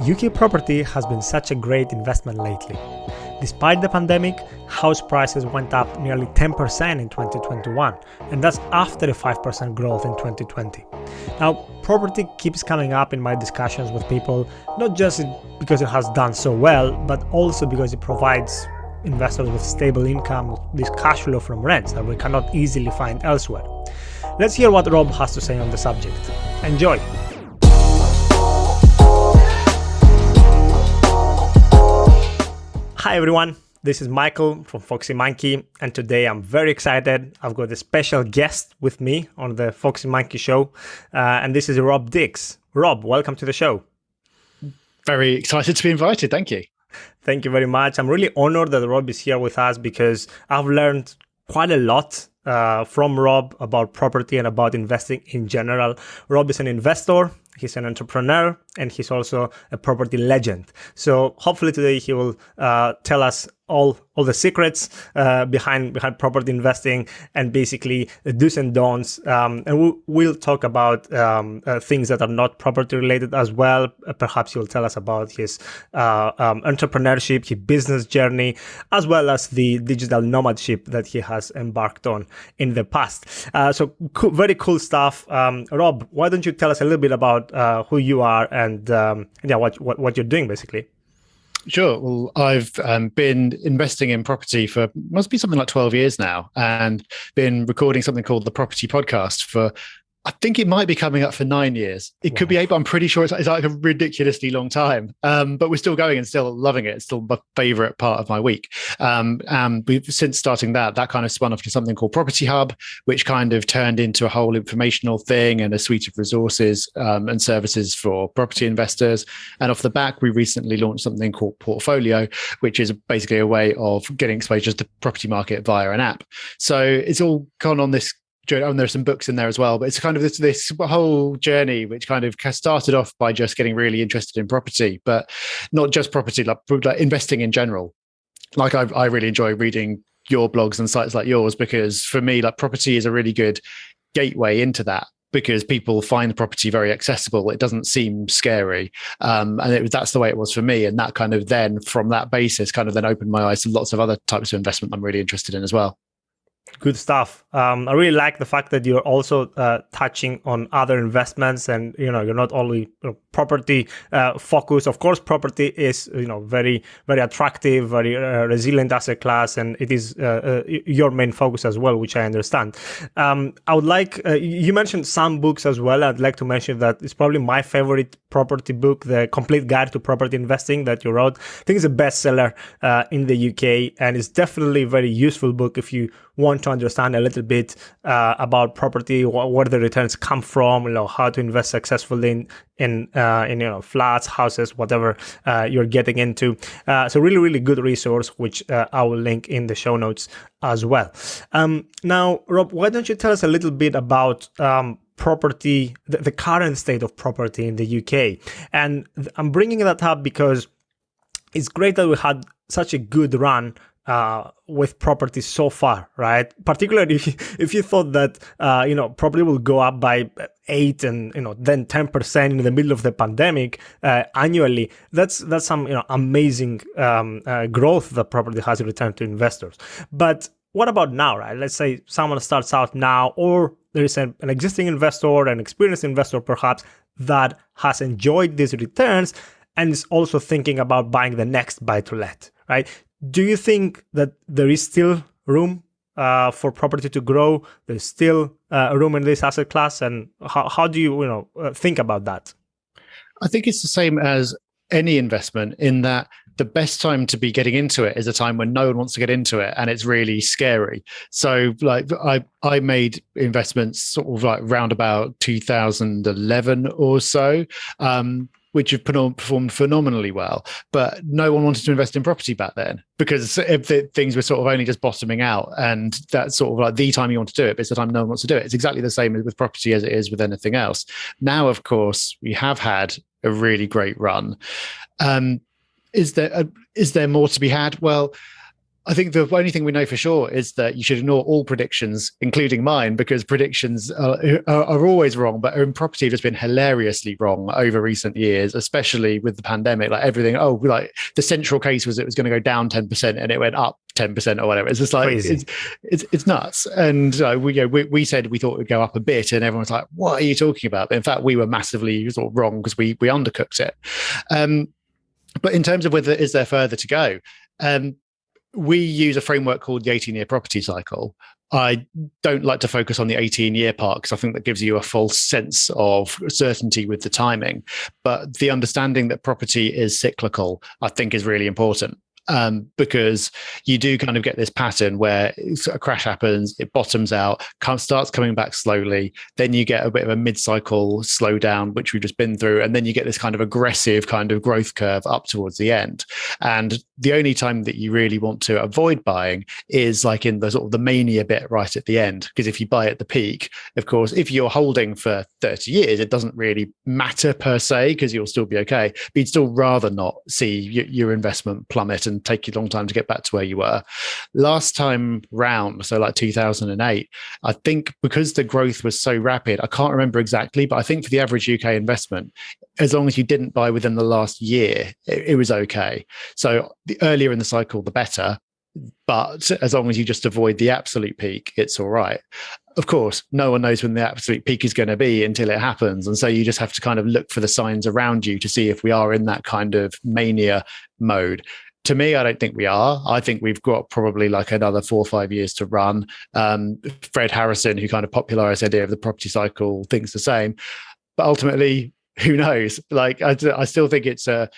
UK property has been such a great investment lately. Despite the pandemic, house prices went up nearly 10% in 2021, and that's after a 5% growth in 2020. Now, property keeps coming up in my discussions with people, not just because it has done so well, but also because it provides investors with stable income, this cash flow from rents that we cannot easily find elsewhere. Let's hear what Rob has to say on the subject. Enjoy! Hi everyone, this is Michael from Foxy Monkey, and today I'm very excited. I've got a special guest with me on the Foxy Monkey show, and this is Rob Dix. Rob, welcome to the show. Very excited to be invited. Thank you. Thank you very much. I'm really honored that Rob is here with us because I've learned quite a lot from Rob about property and about investing in general. Rob is an investor, he's an entrepreneur, and he's also a property legend. So hopefully today he will tell us all the secrets behind property investing and basically the do's and don'ts. And we'll talk about things that are not property related as well. Perhaps he'll tell us about his entrepreneurship, his business journey, as well as the digital nomadship that he has embarked on in the past. So cool, very cool stuff. Rob, why don't you tell us a little bit about who you are and what you're doing basically? Sure. Well, I've been investing in property for must be something like 12 years now, and been recording something called the Property Podcast for, I think it might be coming up for 9 years. It could be 8, but I'm pretty sure it's like a ridiculously long time. But we're still going and still loving it. It's still my favorite part of my week. And we've since starting that kind of spun off to something called Property Hub, which kind of turned into a whole informational thing and a suite of resources and services for property investors. And off the back, we recently launched something called Portfolio, which is basically a way of getting exposure to the property market via an app. So it's all gone on this. And there's some books in there as well, but it's kind of this whole journey, which kind of started off by just getting really interested in property, but not just property, like investing in general. Like I really enjoy reading your blogs and sites like yours, because for me, like property is a really good gateway into that, because people find property very accessible. It doesn't seem scary. That's the way it was for me. And that kind of then from that basis kind of then opened my eyes to lots of other types of investment I'm really interested in as well. Good stuff. I really like the fact that you're also touching on other investments, and you're not only property focused. Of course, property is very very attractive, very resilient asset class, and it is your main focus as well, which I understand. I would like you mentioned some books as well. I'd like to mention that it's probably my favorite property book, The Complete Guide to Property Investing, that you wrote. I think it's a bestseller in the UK, and it's definitely a very useful book if you want to understand a little bit about property, where the returns come from, how to invest successfully in flats, houses, whatever you're getting into. So really, really good resource, which I will link in the show notes as well. Now, Rob, why don't you tell us a little bit about property, the current state of property in the UK? And I'm bringing that up because it's great that we had such a good run with property so far, right? Particularly if you thought that property will go up by 8 and then 10% in the middle of the pandemic annually, that's some amazing growth that property has returned to investors. But what about now, right? Let's say someone starts out now, or there is an existing investor, an experienced investor perhaps, that has enjoyed these returns and is also thinking about buying the next buy-to-let, right? Do you think that there is still room for property to grow? There's still room in this asset class, and how do you think about that? I think it's the same as any investment, in that the best time to be getting into it is a time when no one wants to get into it and it's really scary. So like I made investments sort of like round about 2011 or so, which have performed phenomenally well. But no one wanted to invest in property back then, because things were sort of only just bottoming out. And that's sort of like the time you want to do it, but it's the time no one wants to do it. It's exactly the same with property as it is with anything else. Now, of course, we have had a really great run. Is there more to be had? Well, I think the only thing we know for sure is that you should ignore all predictions, including mine, because predictions are always wrong. But in property, have just been hilariously wrong over recent years, especially with the pandemic. Like everything, like the central case was it was going to go down 10% and it went up 10% or whatever. It's just like Crazy. it's nuts. And we said we thought it would go up a bit, and everyone's like, "What are you talking about?" But in fact, we were massively sort of wrong because we undercooked it. But in terms of whether is there further to go, we use a framework called the 18-year property cycle. I don't like to focus on the 18-year part because I think that gives you a false sense of certainty with the timing. But the understanding that property is cyclical, I think, is really important. Because you do kind of get this pattern where a crash happens, it bottoms out, starts coming back slowly. Then you get a bit of a mid-cycle slowdown, which we've just been through. And then you get this kind of aggressive kind of growth curve up towards the end. And the only time that you really want to avoid buying is like in the sort of the mania bit right at the end. Because if you buy at the peak, of course, if you're holding for 30 years, it doesn't really matter per se, because you'll still be okay. But you'd still rather not see your investment plummet and take you a long time to get back to where you were. Last time round, so like 2008, I think because the growth was so rapid, I can't remember exactly, but I think for the average UK investment, as long as you didn't buy within the last year, it was okay. So the earlier in the cycle, the better. But as long as you just avoid the absolute peak, it's all right. Of course, no one knows when the absolute peak is going to be until it happens. And so you just have to kind of look for the signs around you to see if we are in that kind of mania mode. To me, I don't think we are. I think we've got probably like another 4 or 5 years to run. Fred Harrison, who kind of popularized the idea of the property cycle, thinks the same. But ultimately, who knows? Like, I still think it's a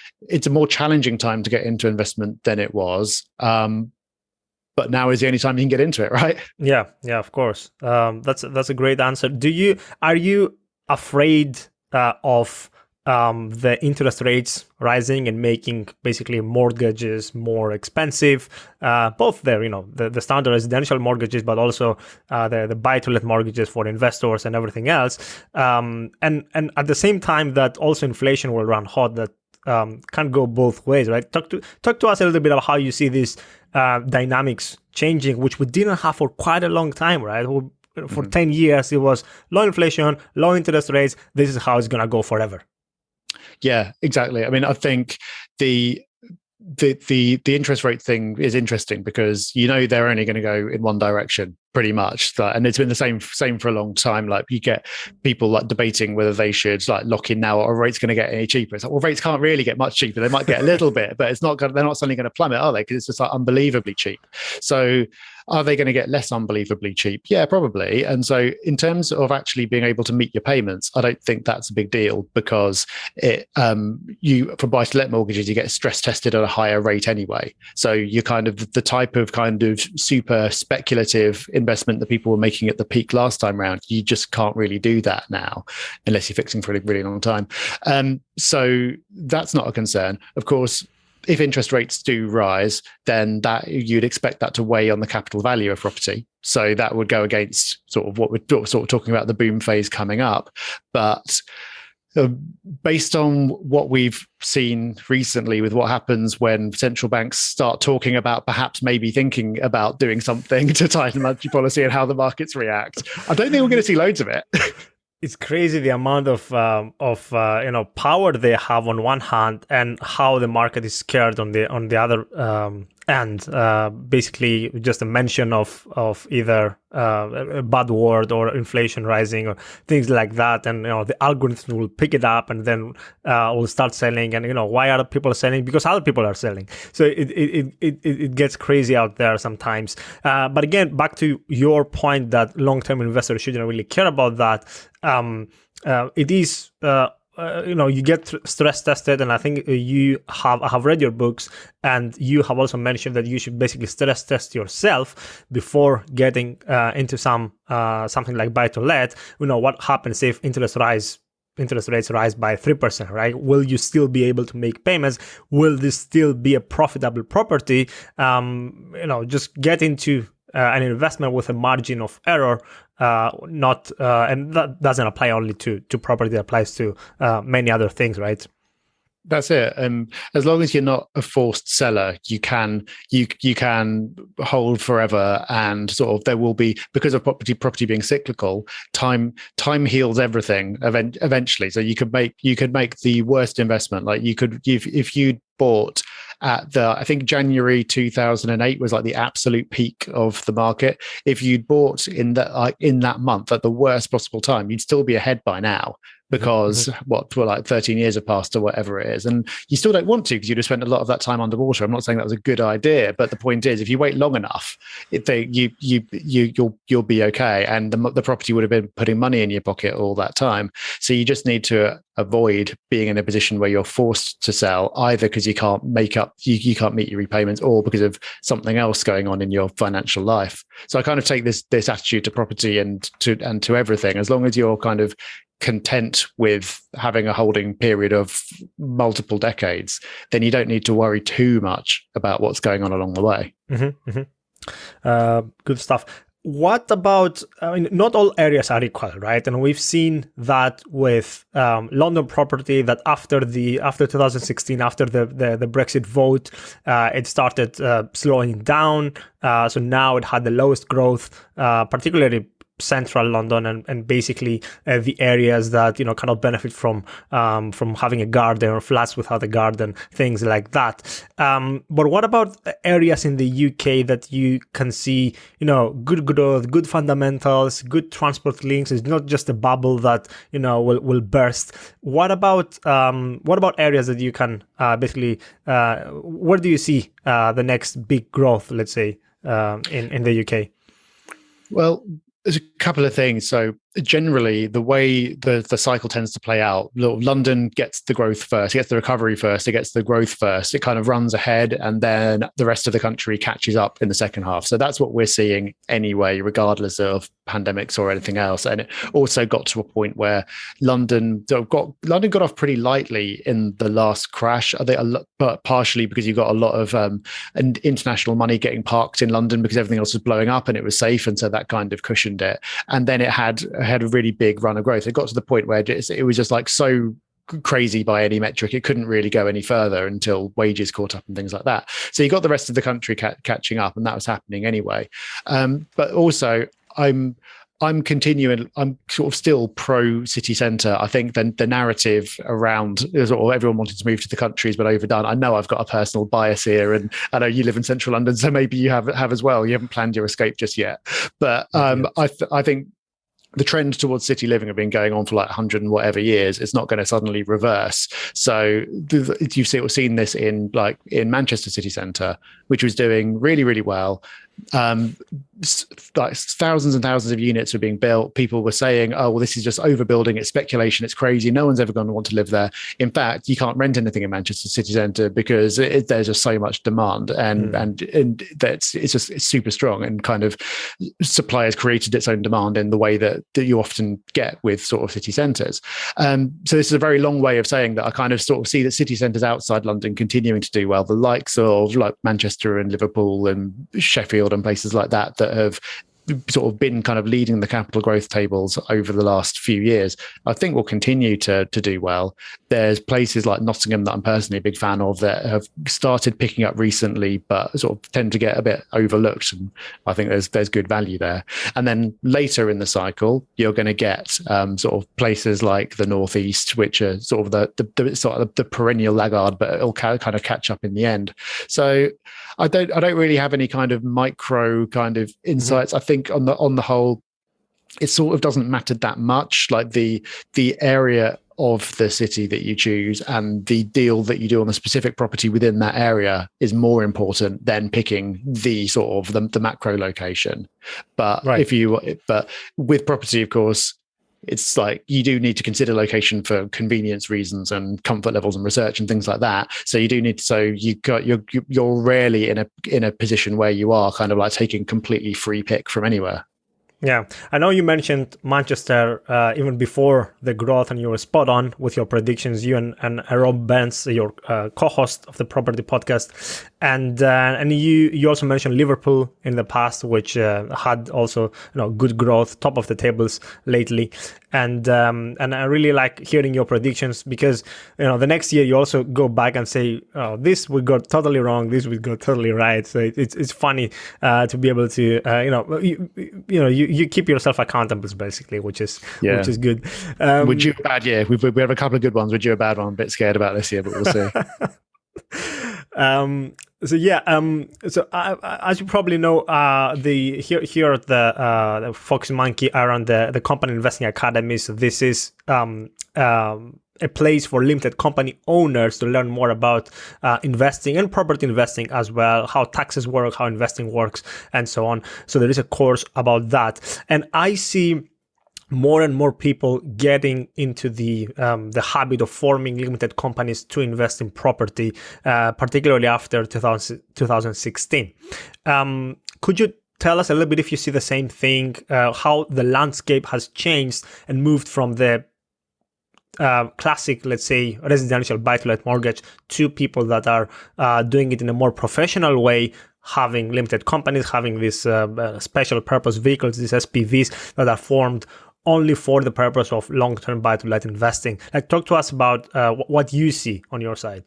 more challenging time to get into investment than it was. But now is the only time you can get into it, right? Yeah, of course. That's a great answer. Are you afraid of the interest rates rising and making basically mortgages more expensive? Both there, the standard residential mortgages, but also the buy-to-let mortgages for investors and everything else. And at the same time, that also inflation will run hot. That can't go both ways, right? Talk to us a little bit about how you see these dynamics changing, which we didn't have for quite a long time, right? For 10 years, it was low inflation, low interest rates. This is how it's going to go forever. Yeah, exactly. I mean, I think the interest rate thing is interesting because they're only going to go in one direction pretty much, and it's been the same for a long time. Like you get people like debating whether they should like lock in now or rates going to get any cheaper. It's like, well, rates can't really get much cheaper. They might get a little bit, but they're not suddenly going to plummet, are they? Because it's just like unbelievably cheap. So are they going to get less unbelievably cheap? Yeah, probably. And so in terms of actually being able to meet your payments, I don't think that's a big deal because for buy-to-let mortgages, you get stress tested at a higher rate anyway. So you're kind of the type of super speculative investment that people were making at the peak last time round. You just can't really do that now unless you're fixing for a really long time. So that's not a concern. Of course, if interest rates do rise, then that you'd expect that to weigh on the capital value of property. So that would go against sort of what we're sort of talking about, the boom phase coming up. But based on what we've seen recently with what happens when central banks start talking about perhaps maybe thinking about doing something to tighten monetary policy and how the markets react, I don't think we're going to see loads of it. It's crazy the amount of power they have on one hand and how the market is scared on the other end. Basically, just a mention of either a bad word or inflation rising or things like that, and the algorithm will pick it up and then will start selling. And why are people selling? Because other people are selling. So it gets crazy out there sometimes. But again, back to your point that long-term investors shouldn't really care about that. It is you get stress tested, and I think I have read your books, and you have also mentioned that you should basically stress test yourself before getting into something like buy to let. What happens if interest rates rise by 3%, right? Will you still be able to make payments? Will this still be a profitable property? Just get into an investment with a margin of error, and that doesn't apply only to property, it applies to many other things, right? That's it. And as long as you're not a forced seller, you can hold forever, and sort of there will be, because of property being cyclical, time heals everything eventually. So you could make the worst investment. Like you could, if you bought at I think January 2008 was like the absolute peak of the market. If you'd bought in that month at the worst possible time, you'd still be ahead by now, because like 13 years have passed or whatever it is, and you still don't want to, because you'd have spent a lot of that time underwater. I'm not saying that was a good idea, but the point is, if you wait long enough, you'll be okay, and the property would have been putting money in your pocket all that time. So you just need to avoid being in a position where you're forced to sell, either because you can't you can't meet your repayments, or because of something else going on in your financial life. So I kind of take this attitude to property and to everything. As long as you're kind of content with having a holding period of multiple decades, then you don't need to worry too much about what's going on along the way. Good stuff. What about, I mean, not all areas are equal, right? And we've seen that with London property, that after 2016, after the Brexit vote, it started slowing down. So now it had the lowest growth, particularly central London, and basically the areas that cannot benefit from having a garden, or flats without a garden, things like that. But what about areas in the UK that you can see good growth, good fundamentals, good transport links? It's not just a bubble that will burst. What about areas that you can basically where do you see the next big growth, let's say, in the UK? Well, there's a couple of things. So generally, the way the cycle tends to play out, London gets the growth first, it gets the recovery first, it gets the growth first, it kind of runs ahead, and then the rest of the country catches up in the second half. So that's what we're seeing anyway, regardless of pandemics or anything else. And it also got to a point where London got off pretty lightly in the last crash, but partially because you got a lot of international money getting parked in London because everything else was blowing up and it was safe, and so that kind of cushioned it. And then it had a really big run of growth. It got to the point where it was just like so crazy by any metric, it couldn't really go any further until wages caught up and things like that. So you got the rest of the country catching up, and that was happening anyway. But also, I'm continuing. I'm sort of still pro city centre. I think the narrative around sort of everyone wanting to move to the country has been overdone. I know I've got a personal bias here, and I know you live in central London, so maybe you have as well. You haven't planned your escape just yet, but I think the trend towards city living have been going on for like 100 and whatever years. It's not going to suddenly reverse. So you've seen this in Manchester city centre, which was doing really, really well. Like thousands and thousands of units were being built. People were saying, oh, well, this is just overbuilding, it's speculation, it's crazy, no one's ever going to want to live there. In fact, you can't rent anything in Manchester city centre because there's just so much demand, and it's super strong, and kind of supply has created its own demand in the way that you often get with sort of city centres. So this is a very long way of saying that I kind of sort of see that city centres outside London continuing to do well, the likes of like Manchester and Liverpool and Sheffield and places like that have sort of been kind of leading the capital growth tables over the last few years, I think will continue to do well. There's places like Nottingham that I'm personally a big fan of that have started picking up recently, but sort of tend to get a bit overlooked. And I think there's good value there. And then later in the cycle, you're going to get sort of places like the Northeast, which are sort of the perennial laggard, but it'll kind of catch up in the end. So I don't really have any kind of micro kind of insights. I think on the whole, it sort of doesn't matter that much. Like the area of the city that you choose and the deal that you do on the specific property within that area is more important than picking the sort of the macro location. But but with property, of course, it's like you do need to consider location for convenience reasons and comfort levels and research and things like that. So you do need to, so you're rarely in a position where you are kind of like taking completely free pick from anywhere. Yeah, I know you mentioned Manchester even before the growth, and you were spot on with your predictions. You and Rob Dix, your co-host of the Property Podcast, and you also mentioned Liverpool in the past, which had also good growth, top of the tables lately. and I really like hearing your predictions, because the next year you also go back and say, oh, this we got totally wrong, this we got totally right. So it's funny to be able to you keep yourself accountable, basically, which is good. Would you a bad year? We have a couple of good ones. Would you a bad one? I'm a bit scared about this year, but we'll see. So as you probably know, here at the Fox Monkey are on the Company Investing Academy. So this is a place for limited company owners to learn more about investing and property investing as well, how taxes work, how investing works, and so on. So there is a course about that, and I see more and more people getting into the habit of forming limited companies to invest in property, particularly after 2016. Could you tell us a little bit, if you see the same thing, how the landscape has changed and moved from the classic, let's say, residential buy-to-let mortgage to people that are doing it in a more professional way, having limited companies, having these special purpose vehicles, these SPVs that are formed only for the purpose of long-term buy-to-let investing? Like, talk to us about what you see on your side.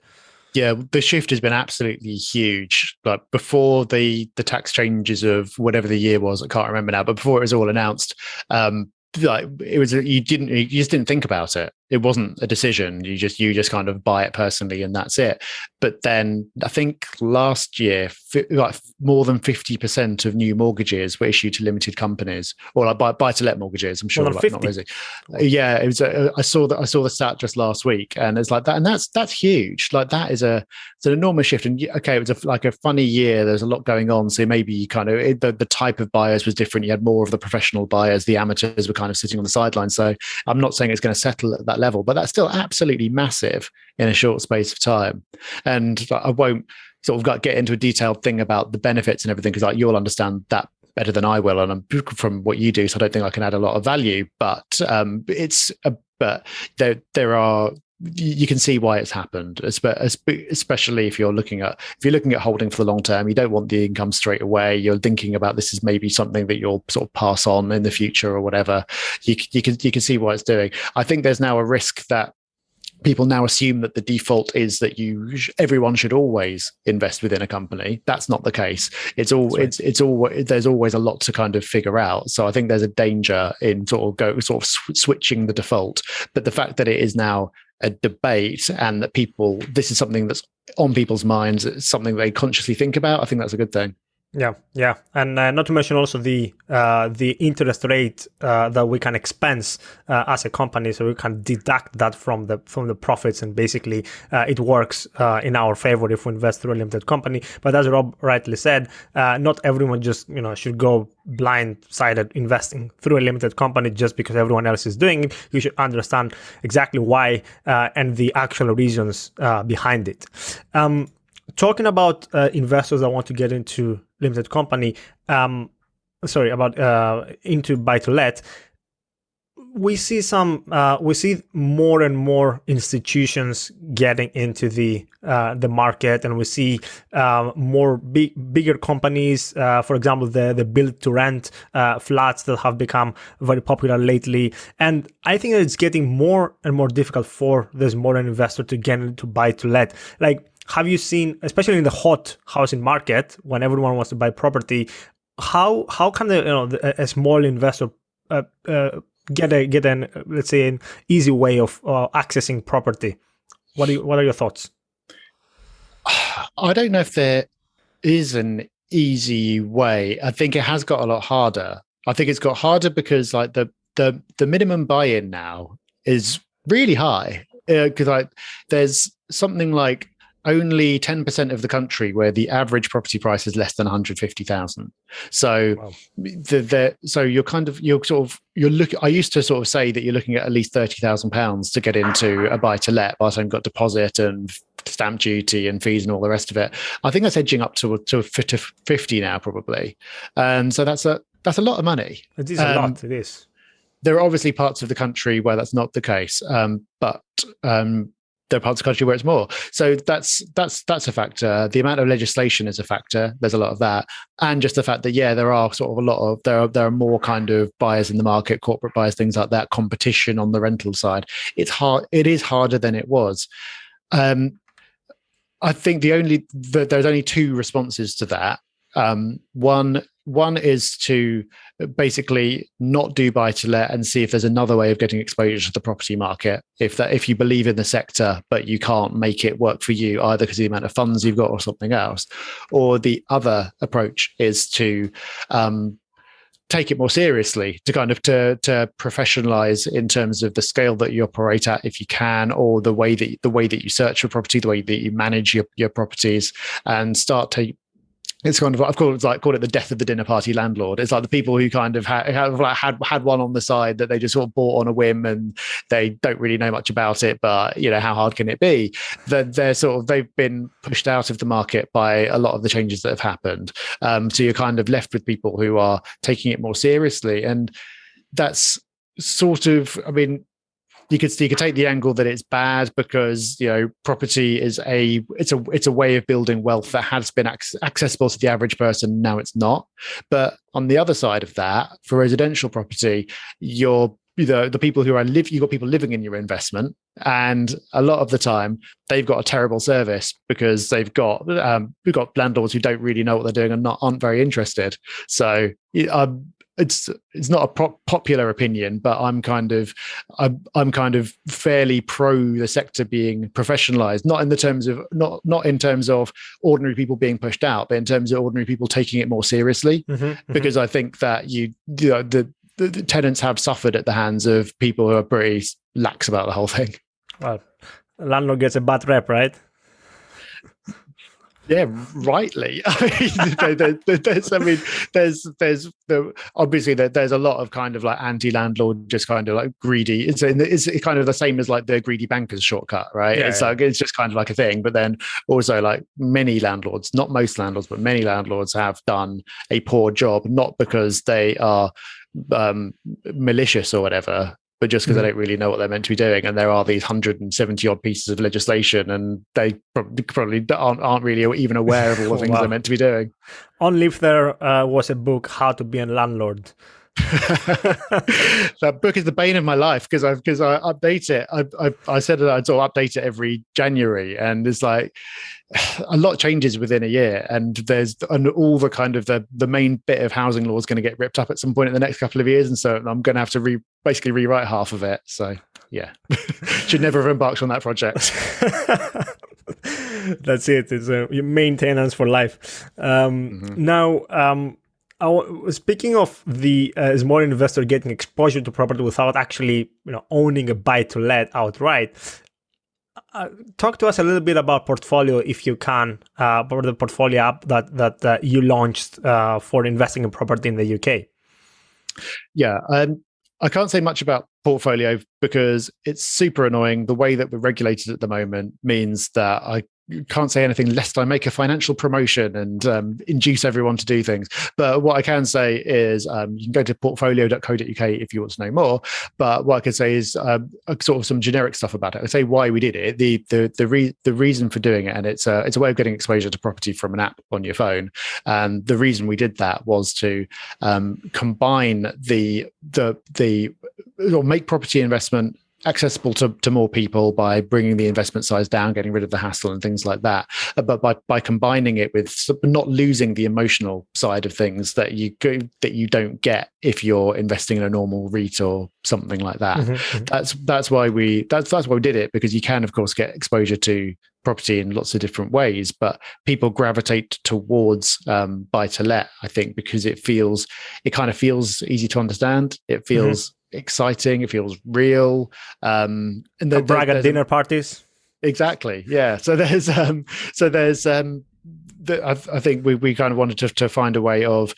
Yeah, the shift has been absolutely huge. Like, before the tax changes of whatever the year was, I can't remember now, but before it was all announced, like, it was you just didn't think about it. It wasn't a decision. You just kind of buy it personally, and that's it. But then I think last year, like, more than 50% of new mortgages were issued to limited companies, or like buy-to-let mortgages. I'm sure, like, not resi. Yeah, it was. I saw the stat just last week, and it's like that, and that's huge. Like, that is it's an enormous shift. And okay, it was like a funny year. There's a lot going on, so maybe you kind of the type of buyers was different. You had more of the professional buyers. The amateurs were kind of sitting on the sidelines. So I'm not saying it's going to settle at that level, but that's still absolutely massive in a short space of time. And I won't sort of get into a detailed thing about the benefits and everything, because like, you'll understand that better than I will, and I'm from what you do, so I don't think I can add a lot of value. But but there are, you can see why it's happened, especially if you're looking at holding for the long term. You don't want the income straight away. You're thinking about this is maybe something that you'll sort of pass on in the future or whatever. You can see what it's doing. I think there's now a risk that people now assume that the default is that everyone should always invest within a company. That's not the case. It's there's always a lot to kind of figure out. So I think there's a danger in sort of switching the default. But the fact that it is now a debate, and that this is something that's on people's minds, it's something they consciously think about, I think that's a good thing. Yeah, and not to mention also the interest rate that we can expense as a company, so we can deduct that from the profits, and basically it works in our favor if we invest through a limited company. But as Rob rightly said, not everyone just should go blindsided investing through a limited company just because everyone else is doing it. You should understand exactly why and the actual reasons behind it. Talking about investors that want to get into limited company, into buy-to-let, we see more and more institutions getting into the market, and we see more bigger companies. For example, the build-to-rent flats that have become very popular lately, and I think that it's getting more and more difficult for this modern investor to get into buy-to-let. Like, have you seen, especially in the hot housing market, when everyone wants to buy property, how can a small investor get an, let's say, an easy way of accessing property? What are your thoughts? I don't know if there is an easy way. I think it has got a lot harder. I think it's got harder because like the minimum buy-in now is really high, because there's something like only 10% of the country where the average property price is less than 150,000. So, wow. So you're looking. I used to sort of say that you're looking at least £30,000 to get into a buy to let, by the time you've got deposit and stamp duty and fees and all the rest of it. I think that's edging up to 50 now, probably. And so that's a lot of money. It is a lot. It is. There are obviously parts of the country where that's not the case, but there are parts of the country where it's more. So that's a factor. The amount of legislation is a factor. There's a lot of that, and just the fact that there are sort of a lot of there are more kind of buyers in the market, corporate buyers, things like that. Competition on the rental side. It's hard. It is harder than it was. I think there's only two responses to that. One is to basically not do buy to let and see if there's another way of getting exposure to the property market. If you believe in the sector, but you can't make it work for you, either because of the amount of funds you've got or something else. Or the other approach is to take it more seriously, to kind of to professionalize in terms of the scale that you operate at, if you can, or the way that you search for property, the way that you manage your properties, and start to. It's kind of, I've called it the death of the dinner party landlord. It's like the people who kind of had one on the side that they just sort of bought on a whim and they don't really know much about it, but how hard can it be? They've been pushed out of the market by a lot of the changes that have happened. So you're kind of left with people who are taking it more seriously, and that's sort of, I mean, you could take the angle that it's bad because property is it's a way of building wealth that has been accessible to the average person. Now it's not. But on the other side of that, for residential property, the people who you've got people living in your investment, and a lot of the time they've got a terrible service because we've got landlords who don't really know what they're doing and aren't very interested. So it's not a popular opinion, but I'm kind of fairly pro the sector being professionalized, not in terms of ordinary people being pushed out, but in terms of ordinary people taking it more seriously. Because I think that the tenants have suffered at the hands of people who are pretty lax about the whole thing. Well, landlord gets a bad rep, right? Yeah, rightly. There's a lot of kind of like anti-landlord, just kind of like greedy. It's kind of the same as like the greedy bankers shortcut, right? Like it's just kind of like a thing. But then also like many landlords, not most landlords, but many landlords have done a poor job, not because they are malicious or whatever, but just because they don't really know what they're meant to be doing. And there are these 170 odd pieces of legislation, and they probably aren't really even aware of all the things they're meant to be doing. On If there was a book, How to Be a Landlord. That book is the bane of my life because I update it. I said that I'd sort of update it every January, and it's like a lot changes within a year, and all the kind of the main bit of housing law is going to get ripped up at some point in the next couple of years, and so I'm going to have to basically rewrite half of it. So yeah, should never have embarked on that project. That's it. It's maintenance for life. Now. Speaking of the small investor getting exposure to property without actually, owning a buy-to-let outright, talk to us a little bit about portfolio, if you can, or the portfolio app that you launched for investing in property in the UK. Yeah, I can't say much about portfolio because it's super annoying. The way that we're regulated at the moment means that I can't say anything lest I make a financial promotion and induce everyone to do things. But what I can say is you can go to portfolio.co.uk if you want to know more. But what I could say is sort of some generic stuff about it. I say why we did it, the reason for doing it, and it's a way of getting exposure to property from an app on your phone. And the reason we did that was to combine or make property investment accessible to more people by bringing the investment size down, getting rid of the hassle and things like that. But by combining it with not losing the emotional side of things that you don't get if you're investing in a normal REIT or something like that. That's why we did it, because you can of course get exposure to property in lots of different ways, but people gravitate towards buy to let, I think, because it kind of feels easy to understand. It feels exciting. It feels real. And brag at dinner parties. Exactly. Yeah. So there's I think we kind of wanted to find a way of,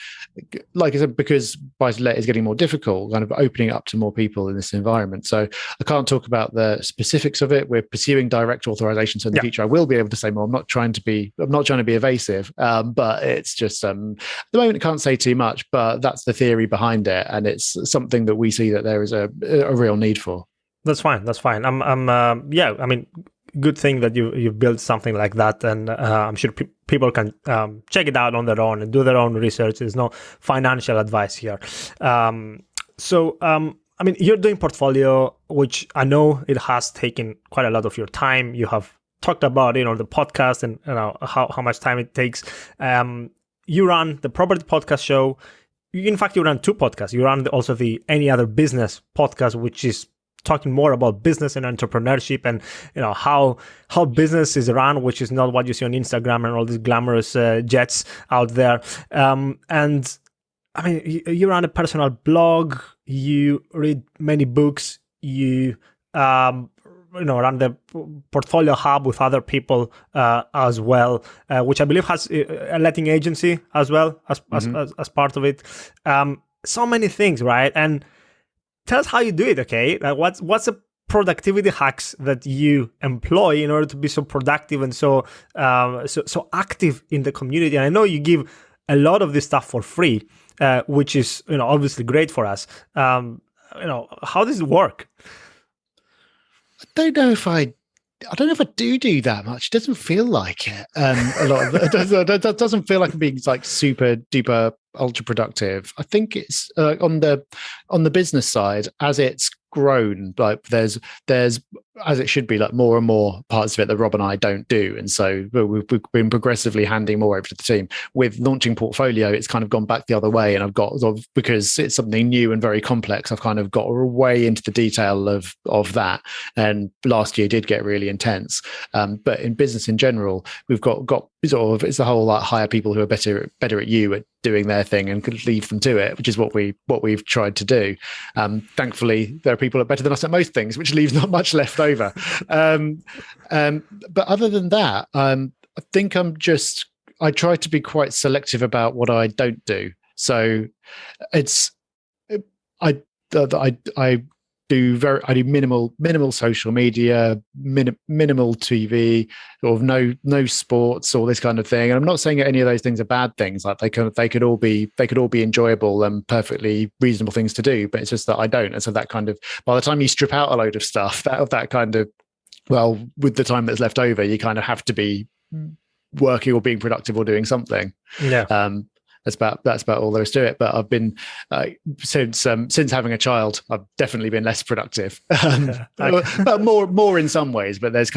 like I said, because buy-to-let is getting more difficult, kind of opening up to more people in this environment. So I can't talk about the specifics of it. We're pursuing direct authorization, so in the future I will be able to say more. I'm not trying to be evasive, but it's just at the moment I can't say too much. But that's the theory behind it, and it's something that we see that there is a real need for. That's fine. I mean, good thing that you've built something like that, and I'm sure people can check it out on their own and do their own research. There's no financial advice here. I mean, you're doing portfolio, which I know it has taken quite a lot of your time. You have talked about it on the podcast and how much time it takes. You run the property podcast show. In fact, you run 2 podcasts. You run also the Any Other Business podcast, which is talking more about business and entrepreneurship and how business is run, which is not what you see on Instagram and all these glamorous jets out there. And I mean, you run a personal blog. You read many books. You run the portfolio hub with other people as well, which I believe has a letting agency as well as part of it. So many things, right? And tell us how you do it. Okay, like what's the productivity hacks that you employ in order to be so productive and so active in the community? And I know you give a lot of this stuff for free, which is obviously great for us. How does it work? I don't know if I do that much. It doesn't feel like it. A lot of it doesn't feel like I'm being like super duper ultra productive. I think it's on the business side, as it's grown, like there's as it should be, like more and more parts of it that Rob and I don't do, and so we've been progressively handing more over to the team. With launching portfolio, it's kind of gone back the other way, and I've got, because it's something new and very complex, I've kind of got way into the detail of that, and last year did get really intense. But in business in general, we've got sort of, it's the whole like hire people who are better at you at doing their thing and could leave them to it, which is what we've tried to do. Thankfully, there are people that are better than us at most things, which leaves not much left over. But other than that, I think I try to be quite selective about what I don't do. So I do minimal social media, minimal TV, sort of no sports, all this kind of thing. And I'm not saying that any of those things are bad things. Like they could all be enjoyable and perfectly reasonable things to do. But it's just that I don't. And so that kind of, by the time you strip out a load of stuff, that kind of, well, with the time that's left over, you kind of have to be working or being productive or doing something. Yeah. That's about all there is to it. But I've been since having a child, I've definitely been less productive, but more in some ways. But there's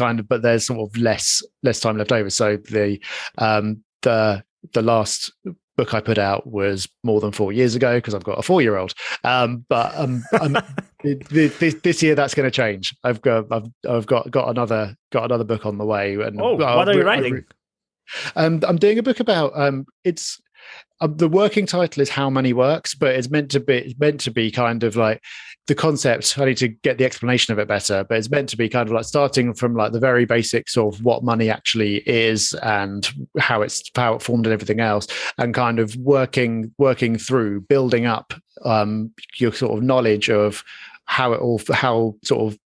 sort of less time left over. So the last book I put out was more than 4 years ago because I've got a 4-year-old. This year that's going to change. I've got another book on the way. And what are you writing? I'm doing a book about it's. The working title is How Money Works, but it's meant to be kind of like the concept. I need to get the explanation of it better, but it's meant to be kind of like starting from like the very basics of what money actually is and how it formed and everything else, and kind of working through building up your sort of knowledge of how sort of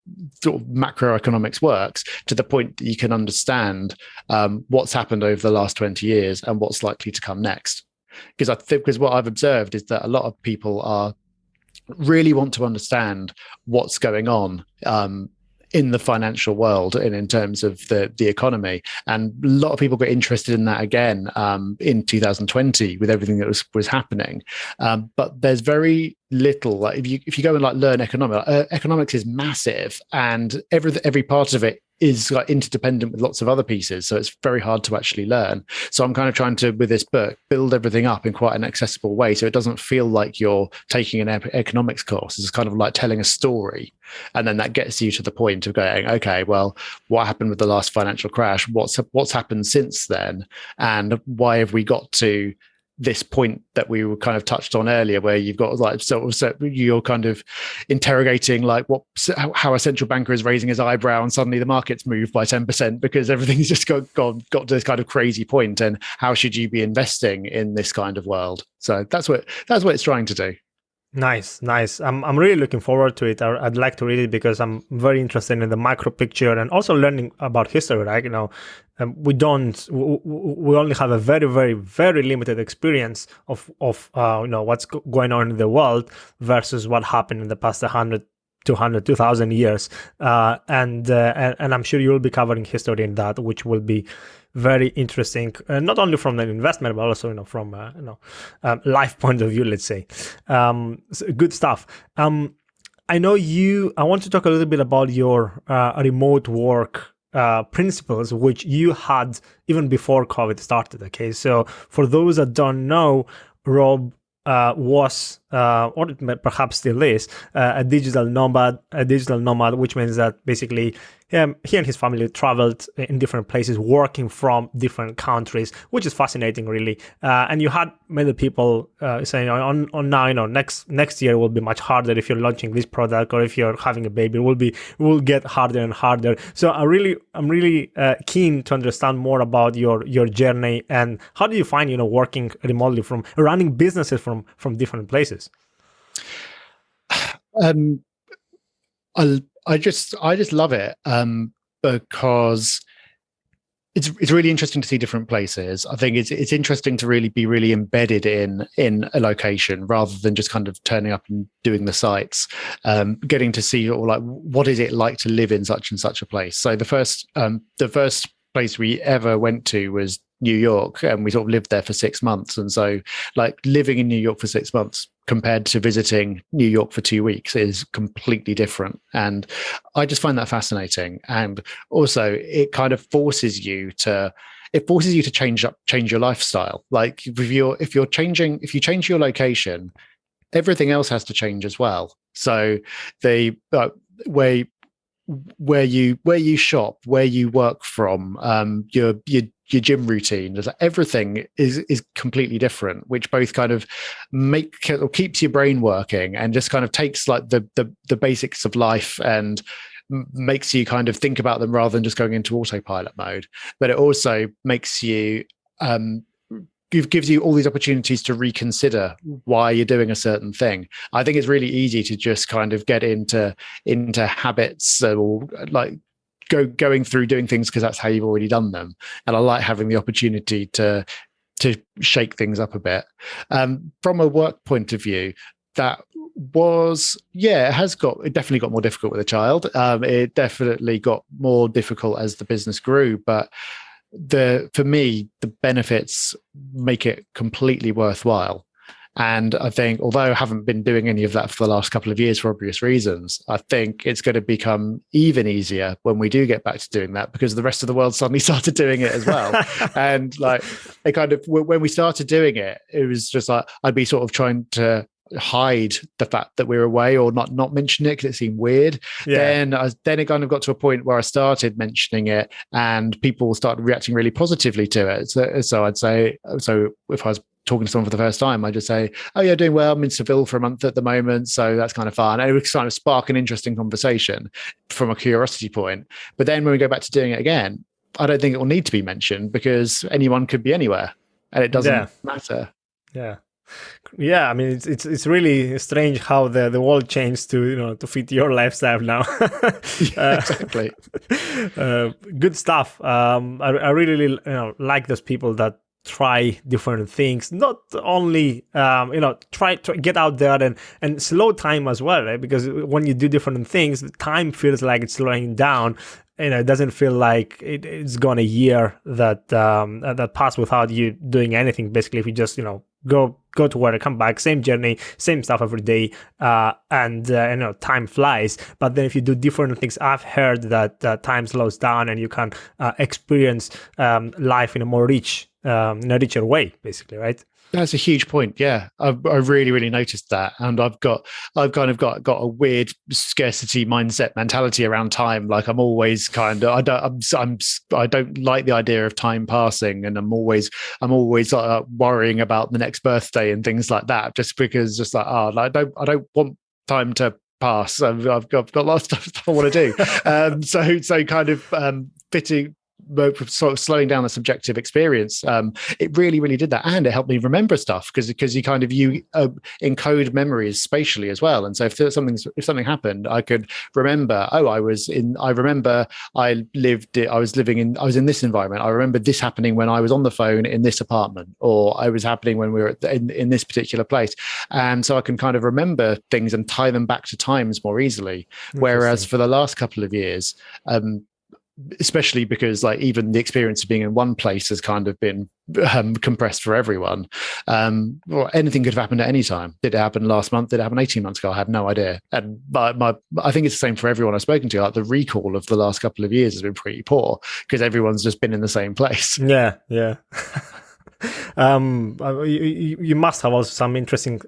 macroeconomics works to the point that you can understand what's happened over the last 20 years and what's likely to come next. Because what I've observed is that a lot of people really want to understand what's going on in the financial world and in terms of the economy. And a lot of people got interested in that again in 2020 with everything that was happening. But there's very little, like if you go and like learn economics is massive, and every part of it is like interdependent with lots of other pieces, so it's very hard to actually learn. So I'm kind of trying to, with this book, build everything up in quite an accessible way, so it doesn't feel like you're taking an economics course. It's kind of like telling a story, and then that gets you to the point of going, okay, well, what happened with the last financial crash? What's happened since then, and why have we got to this point that we were kind of touched on earlier, where you've got like so you're kind of interrogating like how a central banker is raising his eyebrow and suddenly the market's moved by 10% because everything's just got to this kind of crazy point, and how should you be investing in this kind of world? So that's what it's trying to do. Nice. I'm really looking forward to it. I'd like to read it because I'm very interested in the macro picture and also learning about history, right? We only have a very, very, very limited experience of what's going on in the world versus what happened in the past 100, 200, 2000 years. And I'm sure you'll be covering history in that, which will be very interesting, not only from an investment, but also, from life point of view, let's say. So good stuff. I want to talk a little bit about your remote work principles, which you had even before COVID started. Okay, so for those that don't know, Rob was, or perhaps still is, a digital nomad, which means that basically he and his family traveled in different places, working from different countries, which is fascinating, really. And you had many people saying, on now, next year will be much harder if you're launching this product, or if you're having a baby, it will get harder and harder. So I'm really keen to understand more about your journey, and how do you find, working remotely, from running businesses from different places? I just love it, because it's really interesting to see different places. I think it's interesting to really be really embedded in a location, rather than just kind of turning up and doing the sites. Getting to see, like, what is it like to live in such and such a place. So the first place we ever went to was New York, and we sort of lived there for 6 months. And so, like, living in New York for 6 months compared to visiting New York for 2 weeks is completely different. And I just find that fascinating. And also, it kind of forces you to change your lifestyle. Like, if you change your location, everything else has to change as well. So the where you shop, where you work from, your gym routine, everything is completely different, which both kind of keeps your brain working, and just kind of takes, like, the basics of life and makes you kind of think about them rather than just going into autopilot mode. But it also makes you gives you all these opportunities to reconsider why you're doing a certain thing. I think it's really easy to just kind of get into habits, or like going through doing things because that's how you've already done them. And I like having the opportunity to shake things up a bit. From a work point of view, that was, it definitely got more difficult with a child. It definitely got more difficult as the business grew, but for me, the benefits make it completely worthwhile. And I think, although I haven't been doing any of that for the last couple of years for obvious reasons, I think it's going to become even easier when we do get back to doing that, because the rest of the world suddenly started doing it as well. And like, it kind of, when we started doing it, it was just like, I'd be sort of trying to hide the fact that we were away, or not mention it because it seemed weird. Then it kind of got to a point where I started mentioning it, and people started reacting really positively to it. So I'd say, if I was talking to someone for the first time, I just say, "Oh yeah, doing well. I'm in Seville for a month at the moment, so that's kind of fun." And it would kind of spark an interesting conversation from a curiosity point. But then when we go back to doing it again, I don't think it will need to be mentioned, because anyone could be anywhere, and it doesn't matter. Yeah, I mean, it's really strange how the world changed to fit your lifestyle now. Exactly. Good stuff. I really like those people that try different things, not only try to get out there and slow time as well, right? Because when you do different things, time feels like it's slowing down. It doesn't feel like it's gone a year that passed without you doing anything. Basically, if you just go to work, come back, same journey, same stuff every day, and time flies. But then if you do different things, I've heard that time slows down, and you can experience life in a more richer way, basically, right? That's a huge point. Yeah, I really, really noticed that, and I've kind of got a weird scarcity mindset mentality around time. Like, I'm always kind of, I don't like the idea of time passing, and I'm always worrying about the next birthday and things like that. Just because, I don't want time to pass. I've got lots of stuff I want to do. So kind of sort of slowing down the subjective experience, it really did that, and it helped me remember stuff because you encode memories spatially as well. And so if something happened, I could remember. Oh, I was in this environment. I remember this happening when I was on the phone in this apartment, or I was happening when we were in this particular place. And so I can kind of remember things and tie them back to times more easily. Whereas for the last couple of years, especially because like even the experience of being in one place has kind of been compressed for everyone. Well, anything could have happened at any time. Did it happen last month? Did it happen 18 months ago? I had no idea. And I think it's the same for everyone I've spoken to. Like the recall of the last couple of years has been pretty poor because everyone's just been in the same place. Yeah. You must have also some interesting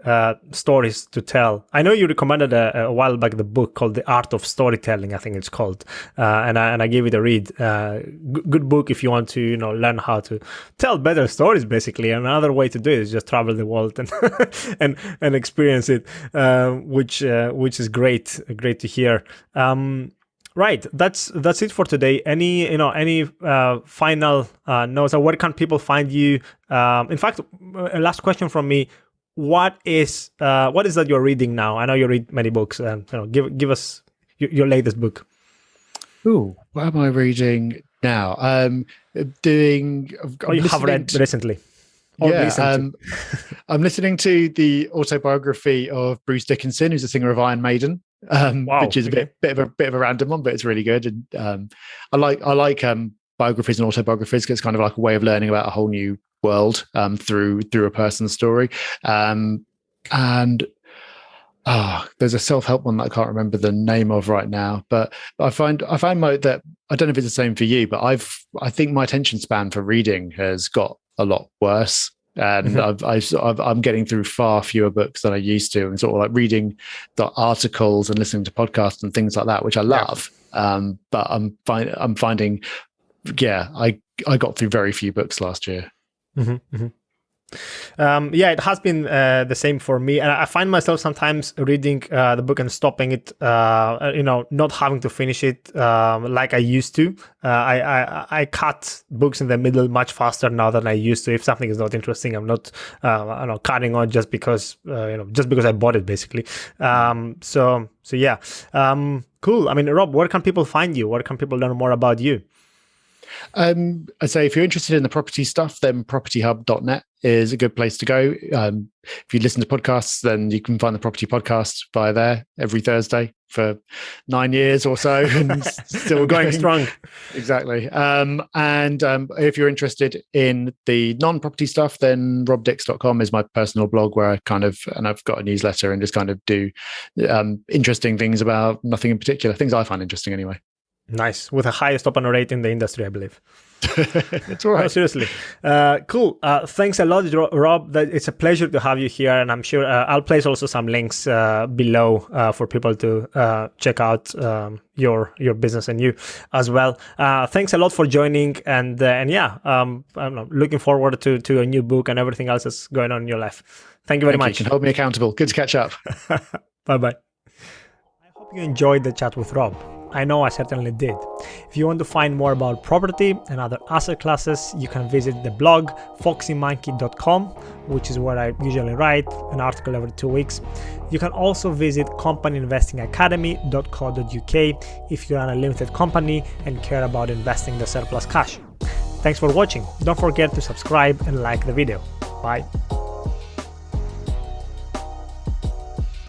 stories to tell. I know you recommended a while back the book called The Art of Storytelling, I think it's called, and I gave it a read. Good book if you want to learn how to tell better stories. Basically, another way to do it is just travel the world and experience it, which is great to hear. Right, that's it for today. Any final notes? Or where can people find you? In fact, a last question from me: what is that you're reading now? I know you read many books. Give us your latest book. Ooh, what am I reading now? You have read recently. I'm listening to the autobiography of Bruce Dickinson, who's the singer of Iron Maiden. Which is a bit of a random one, but it's really good. And I like biographies and autobiographies because it's kind of like a way of learning about a whole new world through a person's story. And there's a self-help one that I can't remember the name of right now, but I found that I don't know if it's the same for you, but I think my attention span for reading has got a lot worse. And I'm getting through far fewer books than I used to, and sort of like reading the articles and listening to podcasts and things like that, which I love. But I'm finding, I got through very few books last year. It has been the same for me, and I find myself sometimes reading the book and stopping it, not having to finish it like I used to. I cut books in the middle much faster now than I used to. If something is not interesting, I'm not cutting on just because I bought it, basically. Cool. I mean, Rob, where can people find you? Where can people learn more about you? I'd say if you're interested in the property stuff, then propertyhub.net is a good place to go. If you listen to podcasts, then you can find the Property Podcast via there every Thursday for 9 years or so, and still going strong. Exactly. And if you're interested in the non-property stuff, then robdix.com is my personal blog where I've got a newsletter and just kind of do interesting things about nothing in particular, things I find interesting anyway. Nice. With the highest open rate in the industry, I believe. That's all right. No, seriously. Cool. Thanks a lot, Rob. It's a pleasure to have you here. And I'm sure I'll place also some links below for people to check out your business and you as well. Thanks a lot for joining. And I'm looking forward to a new book and everything else that's going on in your life. Thank you very much. You can hold me accountable. Good to catch up. Bye-bye. I hope you enjoyed the chat with Rob. I know I certainly did. If you want to find more about property and other asset classes, you can visit the blog foxymonkey.com, which is where I usually write an article every 2 weeks. You can also visit companyinvestingacademy.co.uk if you run a limited company and care about investing the surplus cash. Thanks for watching. Don't forget to subscribe and like the video. Bye.